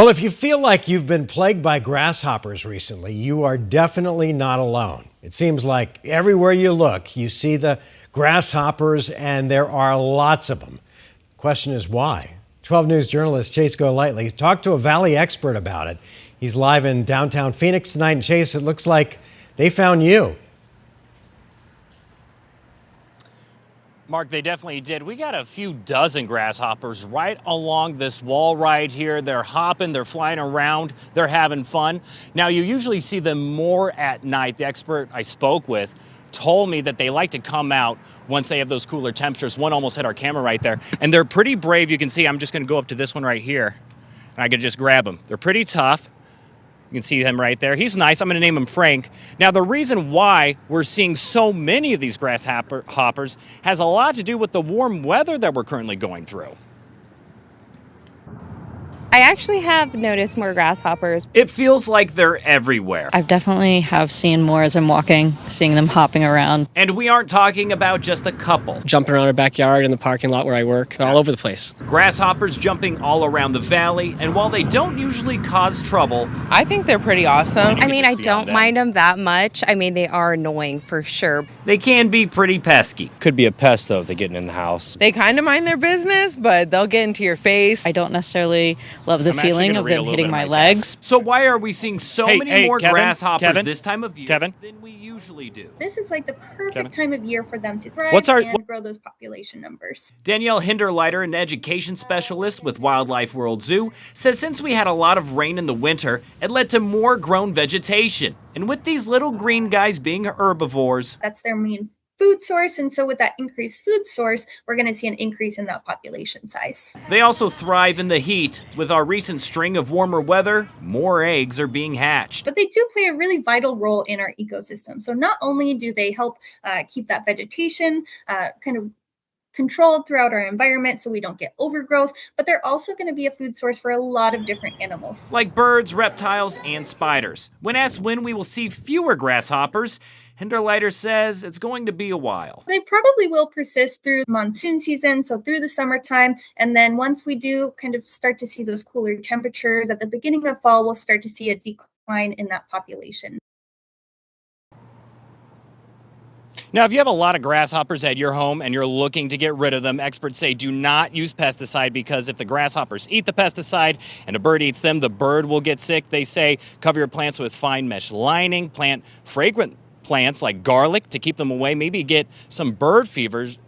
Well, if you feel like you've been plagued by grasshoppers recently, you are definitely not alone. It seems like everywhere you look, you see the grasshoppers, and there are lots of them. Question is why? 12 News journalist Chase Golightly talked to a Valley expert about it. He's live in downtown Phoenix tonight. And Chase, it looks like they found you. Mark, they definitely did. We got a few dozen grasshoppers right along this wall right here. They're hopping, they're flying around, they're having fun. Now, you usually see them more at night. The expert I spoke with told me that they like to come out once they have those cooler temperatures. One almost hit our camera right there. And they're pretty brave. You can see, I'm just going to go up to this one right here, and I can just grab them. They're pretty tough. You can see him right there. He's nice. I'm going to name him Frank. Now, the reason why we're seeing so many of these grasshoppers has a lot to do with the warm weather that we're currently going through. I actually have noticed more grasshoppers. It feels like they're everywhere. I've definitely have seen more as I'm walking, seeing them hopping around. And we aren't talking about just a couple. Jumping around our backyard, in the parking lot where I work, all over the place. Grasshoppers jumping all around the valley, and while they don't usually cause trouble, I think they're pretty awesome. I mean, I don't mind them that much. I mean, they are annoying for sure. they can be pretty pesky. Could be a pest, though, if they get in the house. They kind of mind their business, but they'll get into your face. I don't necessarily love the feeling of them hitting my legs. So why are we seeing so many more Kevin, grasshoppers this time of year than we usually do? This is like the perfect time of year for them to thrive and grow those population numbers. Danielle Hinderleiter, an education specialist with Wildlife World Zoo, says since we had a lot of rain in the winter, it led to more grown vegetation. And with these little green guys being herbivores, that's their main food source, and so with that increased food source, we're going to see an increase in that population size. They also thrive in the heat. With our recent string of warmer weather, more eggs are being hatched. But they do play a really vital role in our ecosystem. So not only do they help keep that vegetation kind of controlled throughout our environment so we don't get overgrowth, but they're also going to be a food source for a lot of different animals. Like birds, reptiles, and spiders. When asked when we will see fewer grasshoppers, Hinderleiter says it's going to be a while. They probably will persist through monsoon season, so through the summertime, and then once we do kind of start to see those cooler temperatures at the beginning of fall, we'll start to see a decline in that population. Now, if you have a lot of grasshoppers at your home and you're looking to get rid of them, experts say do not use pesticide, because if the grasshoppers eat the pesticide and a bird eats them, the bird will get sick. They say cover your plants with fine mesh lining, plant fragrant plants like garlic to keep them away, maybe get some bird feeders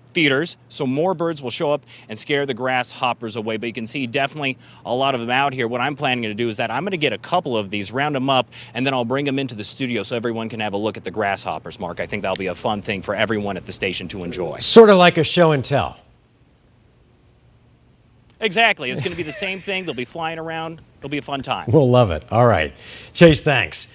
so more birds will show up and scare the grasshoppers away. But you can see definitely a lot of them out here. What I'm planning to do is that I'm going to get a couple of these, round them up, and then I'll bring them into the studio so everyone can have a look at the grasshoppers, Mark. I think that'll be a fun thing for everyone at the station to enjoy. Sort of like a show and tell. Exactly. It's going to be the same thing. They'll be flying around. It'll be a fun time. We'll love it. All right. Chase, thanks.